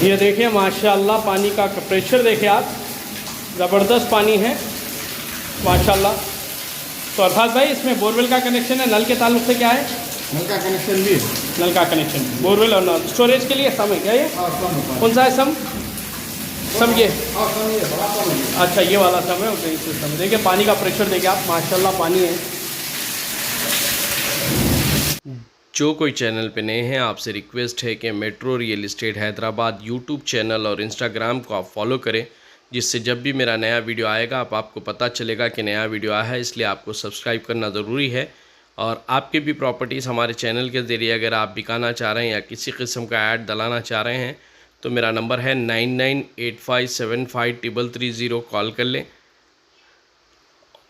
ये देखिए माशाल्लाह पानी का प्रेशर देखिए आप, ज़बरदस्त पानी है माशाल्लाह। तो अरफात भाई इसमें बोरवेल का कनेक्शन है, नल के ताल्लुक से क्या है? नल का कनेक्शन भी है। नल का कनेक्शन, बोरवेल और नल। स्टोरेज के लिए सम है क्या ये? कौन सा है सम? सम ये? अच्छा ये वाला सम है, ओके इस सम। देखिए पानी का प्रेशर देखिए आप, माशाल्लाह पानी है। जो कोई चैनल पे नए हैं आपसे रिक्वेस्ट है कि metro real estate Hyderabad YouTube channel और इंस्टाग्राम को आप फॉलो करें, जिससे जब भी मेरा नया वीडियो आएगा आपको पता चलेगा कि नया वीडियो आया है। इसलिए आपको सब्सक्राइब करना ज़रूरी है। और आपके भी प्रॉपर्टीज़ हमारे चैनल के ज़रिए अगर आप बिकाना चाह रहे हैं या किसी किस्म का ऐड डलाना चाह रहे हैं तो मेरा नंबर है 9985753330, कॉल कर लें।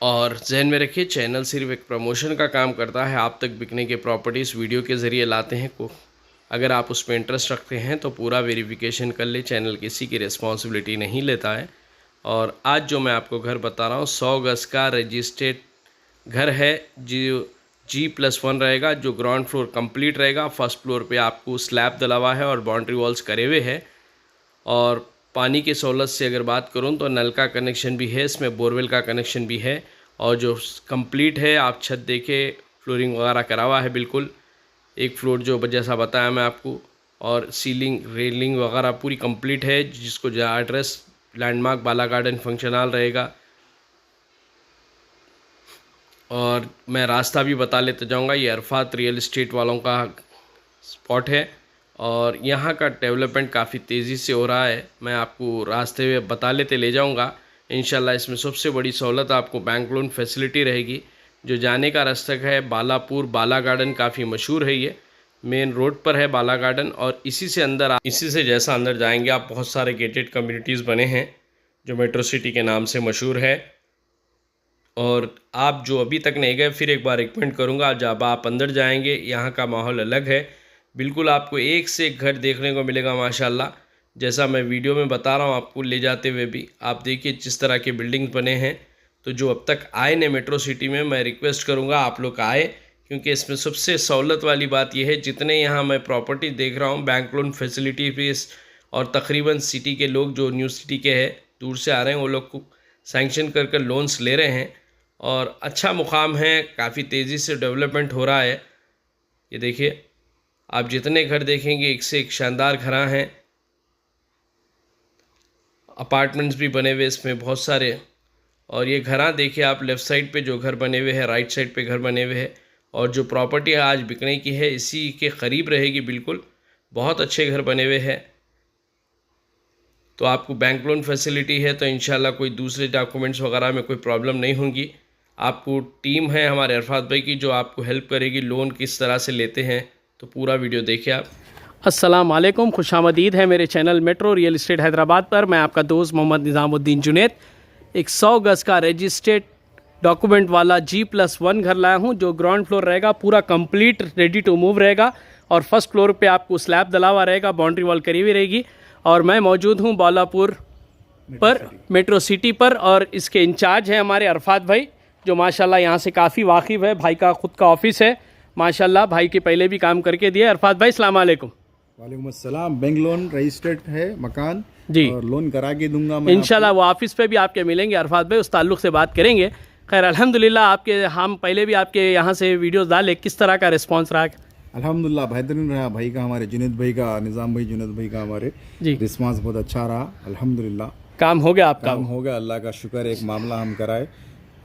और जहन में रखिए चैनल सिर्फ एक प्रमोशन का काम करता है, आप तक बिकने के प्रॉपर्टीज़ वीडियो के ज़रिए लाते हैं को। अगर आप उस पर इंटरेस्ट रखते हैं तो पूरा वेरिफिकेशन कर ले, चैनल किसी की रिस्पॉन्सिबिलिटी नहीं लेता है। और आज जो मैं आपको घर बता रहा हूँ 100 गज़ का रजिस्ट्रेड घर है, जो G+1 रहेगा, जो ग्राउंड फ्लोर कंप्लीट रहेगा। फर्स्ट फ्लोर पे आपको स्लैब डला हुआ है और बाउंड्री वॉल्स करे हुए है। और पानी की सहूलत से अगर बात करूं तो नल का कनेक्शन भी है, इसमें बोरवेल का कनेक्शन भी है। और जो कंप्लीट है आप छत देखे, फ्लोरिंग वगैरह करा हुआ है बिल्कुल, एक फ्लोर जो जैसा बताया मैं आपको। और सीलिंग रेलिंग वगैरह पूरी कंप्लीट है, जिसको जो एड्रेस लैंडमार्क बाला गार्डन फंक्शन हॉल रहेगा। और मैं रास्ता भी बता लेते जाऊंगा, ये अरफात रियल इस्टेट वालों का स्पॉट है और यहाँ का डेवलपमेंट काफ़ी तेज़ी से हो रहा है। मैं आपको रास्ते में बता लेते ले जाऊँगा इंशाल्लाह। इसमें सबसे बड़ी सहूलत आपको बैंक लोन फैसिलिटी रहेगी। जो जाने का रास्ता है बालापुर, बाला गार्डन काफ़ी मशहूर है, ये मेन रोड पर है बाला गार्डन। और इसी से जैसा अंदर जाएंगे आप, बहुत सारे गेटेड कम्युनिटीज़ बने हैं जो मेट्रो सिटी के नाम से मशहूर है। और आप जो अभी तक नहीं गए फिर एक बार रिकमेंड करूँगा, जब आप अंदर जाएंगे यहाँ का माहौल अलग है बिल्कुल। आपको एक से एक घर देखने को मिलेगा माशाल्लाह। जैसा मैं वीडियो में बता रहा हूँ आपको ले जाते हुए भी, आप देखिए जिस तरह के बिल्डिंग बने हैं। तो जो अब तक आए ने मेट्रो सिटी में, मैं रिक्वेस्ट करूँगा आप लोग आए, क्योंकि इसमें सबसे सहूलत वाली बात यह है जितने यहाँ मैं प्रॉपर्टी देख रहा हूँ बैंक लोन फैसिलिटी भी। और तकरीबन सिटी के लोग जो न्यू सिटी के हैं दूर से आ रहे हैं वो लोग को सैंक्शन कर लोन्स ले रहे हैं। और अच्छा मुकाम है, काफ़ी तेज़ी से डेवलपमेंट हो रहा है। ये देखिए आप जितने घर देखेंगे एक से एक शानदार घर हैं, अपार्टमेंट्स भी बने हुए इसमें बहुत सारे। और ये घर देखिए आप, लेफ़्ट साइड पे जो घर बने हुए हैं, राइट साइड पे घर बने हुए हैं। और जो प्रॉपर्टी आज बिकने की है इसी के करीब रहेगी बिल्कुल, बहुत अच्छे घर बने हुए हैं। तो आपको बैंक लोन फैसिलिटी है तो इंशाल्लाह कोई दूसरे डॉक्यूमेंट्स वगैरह में कोई प्रॉब्लम नहीं होगी। आपको टीम है हमारे अरफात भाई की जो आपको हेल्प करेगी, लोन किस तरह से लेते हैं। तो पूरा वीडियो देखिए आप। अस्सलाम वालेकुम, खुशामदीद है मेरे channel metro real estate Hyderabad पर। मैं आपका दोस्त मोहम्मद निज़ामुद्दीन जुनैद। एक 100 गज़ का रजिस्ट्रेड डॉक्यूमेंट वाला G+1 घर लाया हूं, जो ग्राउंड फ्लोर रहेगा पूरा कंप्लीट रेडी टू मूव रहेगा। और फर्स्ट फ्लोर पे आपको स्लैब डला हुआ रहेगा, बाउंड्री वॉल करी हुई रहेगी। और मैं मौजूद हूँ बालापुर पर, मेट्रो सिटी पर। और इसके इंचार्ज हैं हमारे अरफात भाई, जो माशाल्लाह यहाँ से काफ़ी वाकिफ़ है। भाई का ख़ुद का ऑफिस है माशाल्लाह, भाई के पहले भी काम करके दिए। अरफात भाई अस्सलाम वालेकुम। वालेकुम अस्सलाम। बैंक लोन रजिस्टर्ड है मकान जी, और लोन करा के दूंगा मैं इंशाल्लाह। वो ऑफिस पे भी आपके मिलेंगे अरफात भाई, उस ताल्लुक़ से बात करेंगे। खैर अल्हम्दुलिल्लाह, आपके हम पहले भी आपके यहाँ से वीडियोस डाले, किस तरह का रिस्पांस रहा? अल्हम्दुलिल्लाह बेहतरीन रहा। भाई का, हमारे जुनैद भाई का, निज़ाम भाई जुनैद भाई का हमारे जी रिस्पांस बहुत अच्छा रहा अल्हम्दुलिल्लाह। काम हो गया आपका? काम हो गया, अल्लाह का शुक्र। एक मामला हम कराए,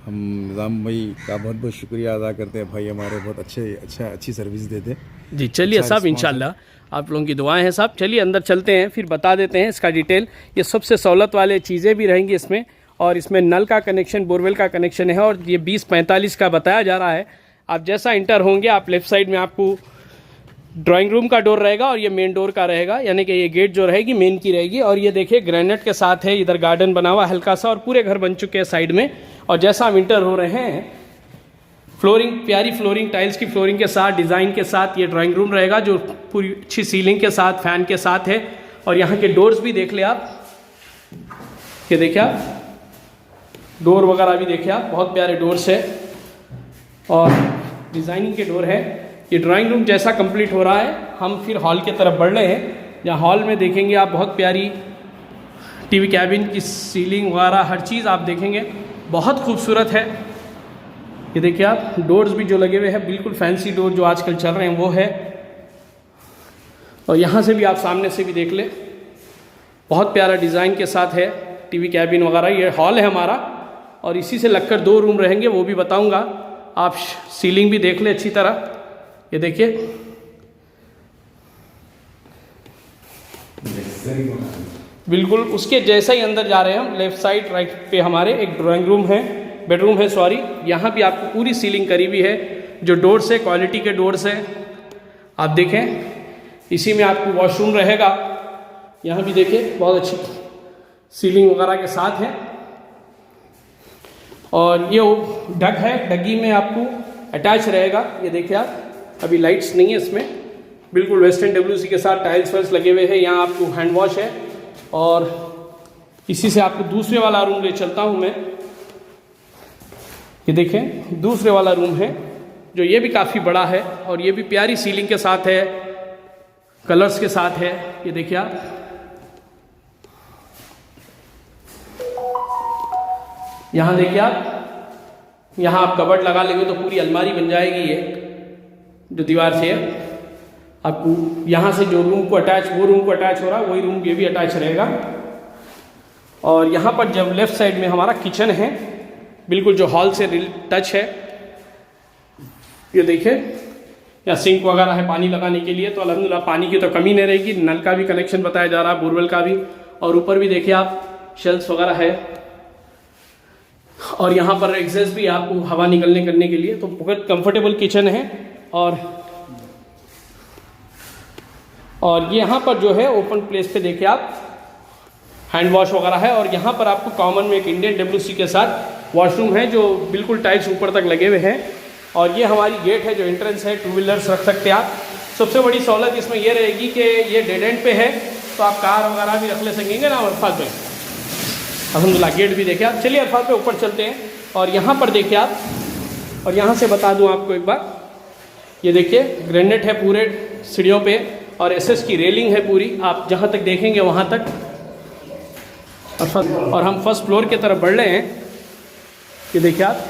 हम निज़ाम भाई का बहुत बहुत शुक्रिया अदा करते हैं। भाई हमारे बहुत अच्छी सर्विस देते। जी चलिए अच्छा साहब, इंशाल्लाह आप लोगों की दुआएं हैं साहब। चलिए अंदर चलते हैं, फिर बता देते हैं इसका डिटेल। ये सबसे सहूलत वाले चीज़ें भी रहेंगी इसमें। और इसमें नल का कनेक्शन, बोरवेल का कनेक्शन है। और ये 2045 का बताया जा रहा है। आप जैसा इंटर होंगे, आप लेफ़्ट साइड में आपको ड्राइंग रूम का डोर रहेगा और ये मेन डोर का रहेगा, यानी कि ये गेट जो रहेगी मेन की रहेगी। और ये देखिए ग्रेनाइट के साथ है, इधर गार्डन बना हुआ हल्का सा, और पूरे घर बन चुके हैं साइड में। और जैसा हम इंटर हो रहे हैं, फ्लोरिंग, प्यारी फ्लोरिंग, टाइल्स की फ्लोरिंग के साथ, डिज़ाइन के साथ ये ड्राइंग रूम रहेगा, जो पूरी अच्छी सीलिंग के साथ, फैन के साथ है। और यहाँ के डोर्स भी देख ले आप, ये देखिए आप डोर वगैरह भी देखिए आप, बहुत प्यारे डोर्स है और डिज़ाइनिंग के डोर है। ये ड्राइंग रूम जैसा कंप्लीट हो रहा है, हम फिर हॉल की तरफ बढ़ रहे हैं। यहाँ हॉल में देखेंगे आप बहुत प्यारी टीवी कैबिन की सीलिंग वगैरह हर चीज़ आप देखेंगे, बहुत खूबसूरत है। ये देखिए आप, डोर्स भी जो लगे हुए हैं बिल्कुल फैंसी डोर जो आजकल चल रहे हैं वो है। और यहाँ से भी आप सामने से भी देख ले, बहुत प्यारा डिज़ाइन के साथ है टीवी कैबिन वगैरह। ये हॉल है हमारा और इसी से लगकर 2 रूम रहेंगे, वो भी बताऊंगा। आप सीलिंग भी देख ले अच्छी तरह, ये देखिए। बिल्कुल उसके जैसा ही अंदर जा रहे हैं हम। लेफ्ट साइड राइट पे हमारे एक ड्राइंग रूम है, बेडरूम है सॉरी। यहाँ भी आपको पूरी सीलिंग करी हुई है, जो डोर्स है क्वालिटी के डोर्स हैं। आप देखें इसी में आपको वॉशरूम रहेगा। यहाँ भी देखिए बहुत अच्छी सीलिंग वगैरह के साथ है। और ये डग है, डगी में आपको अटैच रहेगा। ये देखिए आप, अभी लाइट्स नहीं है इसमें, बिल्कुल वेस्टर्न डब्ल्यूसी के साथ टाइल्स वाइल्स लगे हुए हैं। यहाँ आपको हैंड वॉश है। और इसी से आपको दूसरे वाला रूम ले चलता हूँ मैं। ये देखें दूसरे वाला रूम है, जो ये भी काफ़ी बड़ा है और ये भी प्यारी सीलिंग के साथ है, कलर्स के साथ है। ये देखिए आप, यहाँ देखिए आप, यहाँ आप कबर्ड लगा लेंगे तो पूरी अलमारी बन जाएगी। ये जो दीवार से है आपको, यहाँ से जो रूम को अटैच, वो रूम को अटैच हो रहा है, वही रूम ये भी अटैच रहेगा। और यहाँ पर जब लेफ्ट साइड में हमारा किचन है, बिल्कुल जो हॉल से टच है। ये देखिए यहाँ सिंक वगैरह है पानी लगाने के लिए, तो अल्हम्दुलिल्लाह पानी की तो कमी नहीं रहेगी। नल का भी कनेक्शन बताया जा रहा है, बोरवेल का भी। और ऊपर भी देखिए आप शेल्फ्स वगैरह है। और यहाँ पर एग्जॉस्ट भी आपको हवा निकलने करने के लिए, तो बहुत कंफर्टेबल किचन है। और ये यहाँ पर जो है ओपन प्लेस पे देखिए आप हैंड वॉश वगैरह है। और यहाँ पर आपको कॉमन में एक इंडियन डब्ल्यूसी के साथ वॉशरूम है, जो बिल्कुल टाइल्स ऊपर तक लगे हुए हैं। और ये हमारी गेट है जो एंट्रेंस है, 2 व्हीलर्स रख सकते हैं आप। सबसे बड़ी सहूलत इसमें ये रहेगी कि ये डेड एंड पे है, तो आप कार वगैरह भी रख ले सकेंगे ना अरफात भाई। अल्हम्दुलिल्लाह गेट भी देखिए आप। चलिए अरफात पे ऊपर चलते हैं। और यहाँ पर देखिए आप, और यहाँ से बता दूँ आपको एक बार, ये देखिए ग्रेनाइट है पूरे सीढ़ियों पे और एसएस की रेलिंग है पूरी, आप जहाँ तक देखेंगे वहाँ तक। और हम फर्स्ट फ्लोर की तरफ बढ़ रहे हैं। ये देखिए आप,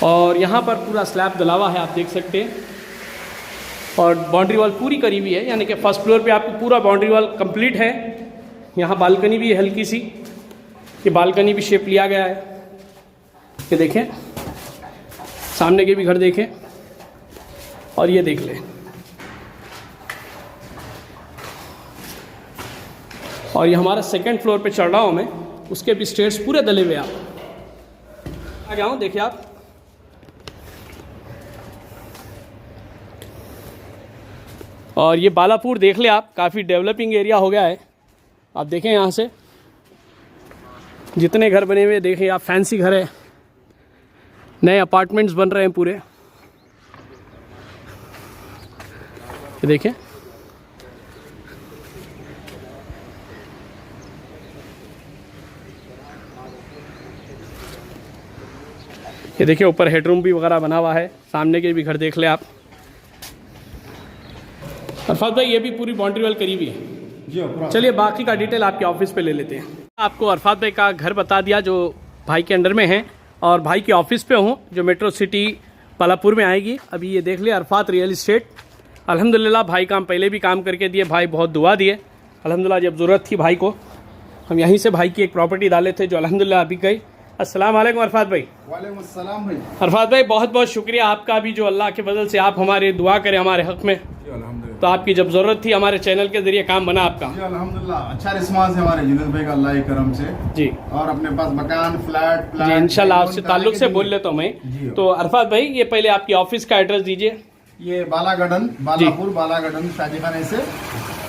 और यहाँ पर पूरा स्लैब डला है, आप देख सकते हैं। और बाउंड्री वॉल पूरी करी हुई है, यानी कि फर्स्ट फ्लोर पे आपको पूरा बाउंड्री वॉल कंप्लीट है। यहाँ बालकनी भी है हल्की सी, ये बालकनी भी शेप लिया गया है। ये देखें, सामने के भी घर देखें और ये देख लें। और ये हमारा सेकंड फ्लोर पे चढ़ रहा हूँ मैं, उसके भी स्टेयर्स पूरे डले हुए आप आ गया हूँ। देखिए आप, और ये बालापुर देख ले आप, काफ़ी डेवलपिंग एरिया हो गया है। आप देखें यहाँ से जितने घर बने हुए देखें आप, फैंसी घर है, नए अपार्टमेंट्स बन रहे हैं पूरे। ये देखें, ये देखिए ऊपर हेडरूम भी वगैरह बना हुआ है। सामने के भी घर देख ले आप। अरफात भाई ये भी पूरी बाउंड्री वॉल करीबी है। चलिए बाकी का डिटेल आपके ऑफिस पे ले लेते हैं। आपको अरफात भाई का घर बता दिया जो भाई के अंडर में है, और भाई के ऑफिस पे हूँ जो मेट्रो सिटी बालापुर में आएगी। अभी ये देख लिया अरफात रियल इस्टेट। अल्हम्दुलिल्लाह भाई काम पहले भी काम करके दिए, भाई बहुत दुआ दिए। अल्हम्दुलिल्लाह जब ज़रूरत थी भाई को, हम यहीं से भाई की एक प्रॉपर्टी डाले थे जो अल्हम्दुलिल्लाह अभी गई। अस्सलाम वालेकुम अरफात भाई। वालेकुम अस्सलाम भाई। अरफात भाई बहुत बहुत शुक्रिया आपका भी, जो अल्लाह के फजल से आप हमारे दुआ करें हमारे हक़ में। तो आपकी जब ज़रूरत थी हमारे चैनल के ज़रिए काम बना आपका। जी अल्हम्दुलिल्लाह अच्छा रिस्पांस है हमारे जुनैद भाई का, अल्लाह के करम से। जी, और अपने पास मकान फ्लैट जी इंशाल्लाह आपसे ताल्लुक़ से बोल लेता हूँ मैं। तो अरफात भाई ये पहले आपकी ऑफिस का एड्रेस दीजिए। ये बालागढ़न, बालापुर बालागढ़न शादीखाने से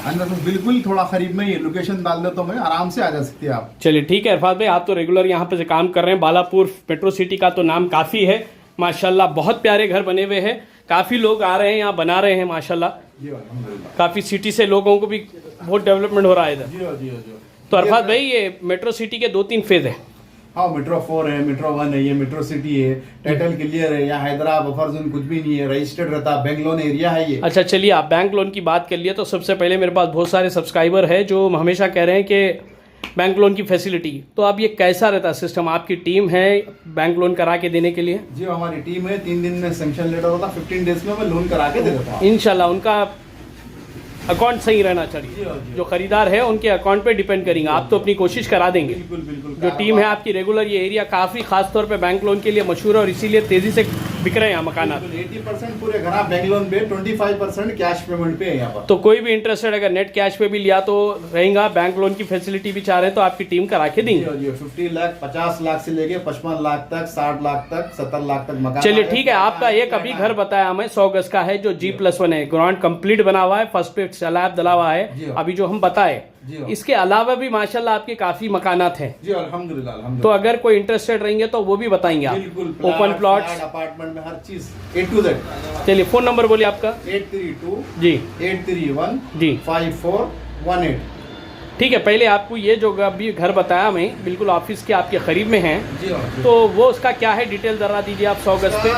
अंदर तो बिल्कुल थोड़ा करीब में ही लोकेशन डाल देता हूँ मैं, आराम से आ जा सकते हैं आप। चलिए ठीक है अरफात भाई, आप तो रेगुलर यहाँ पे से काम कर रहे हैं। बालापुर मेट्रो सिटी का तो नाम काफ़ी है माशाल्लाह, बहुत प्यारे घर बने हुए हैं, काफ़ी लोग आ रहे हैं यहाँ बना रहे हैं माशाल्लाह। काफ़ी सिटी से लोगों को भी बहुत डेवलपमेंट हो रहा है इधर। तो अरफात भाई ये मेट्रो सिटी के 2-3 फेज़ है। हाँ, मेट्रो 4 है, मेट्रो 1 है, ये मेट्रो सिटी है, टाइटल क्लियर है, यहाँ हैदराबाद बफर जोन कुछ भी नहीं है, रजिस्टर्ड रहता है, बैंक लोन एरिया है ये। अच्छा चलिए, आप बैंक लोन की बात कर लिए तो सबसे पहले मेरे पास बहुत सारे सब्सक्राइबर है जो हमेशा कह रहे हैं कि बैंक लोन की फैसिलिटी, तो अब ये कैसा रहता है सिस्टम? आपकी टीम है बैंक लोन करा के देने के लिए? जी हमारी टीम है, 3 दिन में सैंक्शन लेटर होता, 15 डेज में मैं लोन करा के दे देता हूँ। इंशाल्लाह उनका अकाउंट सही रहना चाहिए, जी। जो खरीदार है उनके अकाउंट पे डिपेंड करेंगे, आप तो अपनी कोशिश करा देंगे। बिल्कुल बिल्कुल। जो टीम है आपकी रेगुलर, ये एरिया काफ़ी खास तौर पे बैंक लोन के लिए मशहूर है और इसीलिए तेज़ी से बिक रहे हैं यहाँ मकान। 80% पूरे घर बैंक लोन पे, 25% कैश पेमेंट पे है यहाँ पर। तो कोई भी इंटरेस्टेड अगर नेट कैश पे भी लिया तो रहेगा, बैंक लोन की फैसिलिटी भी चाह रहे हैं तो आपकी टीम करा के देंगे। जी 50 लाख 50 लाख से लेके 55 लाख तक, 60 लाख तक, 70 लाख तक मकान। चलिए ठीक है, आपका एक अभी घर बताया हमें 100 गज का है जो G+1 है, ग्राउंड कंप्लीट बना हुआ है, फर्स्ट पे स्लैब डला हुआ जी है हाँ। अभी जो हम बताए। जी हाँ। इसके अलावा भी माशाल्लाह आपके काफी मकानात हैं। जी अल्हम्दुलिल्लाह तो अल्हम्दुलिल्लाह। अगर कोई इंटरेस्टेड रहेंगे तो वो भी बताएंगे आप? बिल्कुल, ओपन प्लॉट, अपार्टमेंट में हर चीज A to Z। चलिए फोन नंबर बोलिए आपका। 832 जी 831 जी 5418। ठीक है, पहले आपको ये जो अभी घर बताया हमें बिल्कुल ऑफिस के आपके करीब में है, जी हाँ जी। तो वो उसका क्या है डिटेल जरा दीजिए आप 100 गज पे।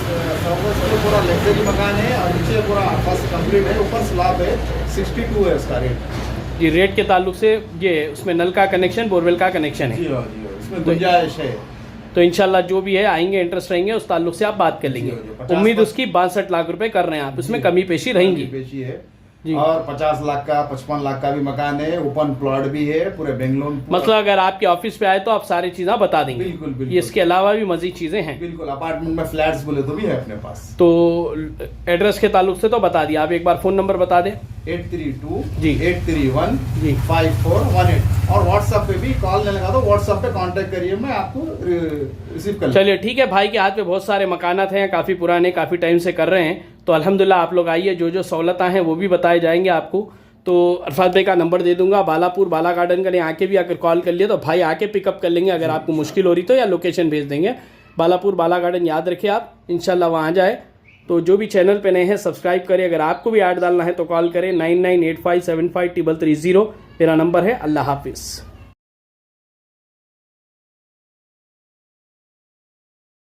100 गज पे पूरा लग्जरी मकान है और नीचे पूरा फर्स्ट कंप्लीट है, ऊपर स्लैब है, 62 है इसका रेट। जी रेट के ताल्लुक से ये उसमें नल का कनेक्शन, बोरवेल का कनेक्शन है, जी हाँ जी हाँ, इसमें गुंजाइश है। तो इंशाल्लाह जो भी है आएंगे, इंटरेस्ट रहेंगे उस ताल्लुक से आप बात कर लेंगे। जी, 50 उम्मीद उसकी 62 लाख रुपए कर रहे हैं आप, उसमें जी। कमी पेशी रहेंगी। पेशी है जी। और 50 लाख का 55 लाख का भी मकान है, ओपन प्लॉट भी है, पूरे बेंगलोर। मतलब अगर आपके ऑफिस पे आए तो आप सारी चीजें बता देंगे। बिल्कुल बिल्कुल। ये इसके अलावा भी मजीद चीजें हैं। बिल्कुल, अपार्टमेंट में फ्लैट्स बोले तो भी है अपने पास। तो एड्रेस के ताल्लुक से तो बता दिया, आप एक बार फोन नंबर बता दें। 832 जी। 831 जी 5418। और व्हाट्सएप पे भी कॉल नहीं लगा तो व्हाट्सएप पे कांटेक्ट करिए, मैं आपको रिसीव कर। चलिए ठीक है, भाई के हाथ में बहुत सारे मकानात हैं, काफ़ी पुराने, काफ़ी टाइम से कर रहे हैं, तो अल्हम्दुलिल्लाह आप लोग आइए, जो जो सहूलतें हैं वो भी बताए जाएंगे आपको। तो अरफात भाई का नंबर दे दूंगा, बालापुर बाला गार्डन के लिए आके भी अगर कॉल कर लिया तो भाई आके पिकअप कर लेंगे, अगर आपको मुश्किल हो रही तो, या लोकेशन भेज देंगे। बालापुर बाला गार्डन याद रखिए आप, इंशाल्लाह वहाँ जाए। तो जो भी चैनल पे नए हैं सब्सक्राइब करें, अगर आपको भी ऐड डालना है तो कॉल करें 9985753330 मेरा नंबर है। अल्लाह हाफिज़।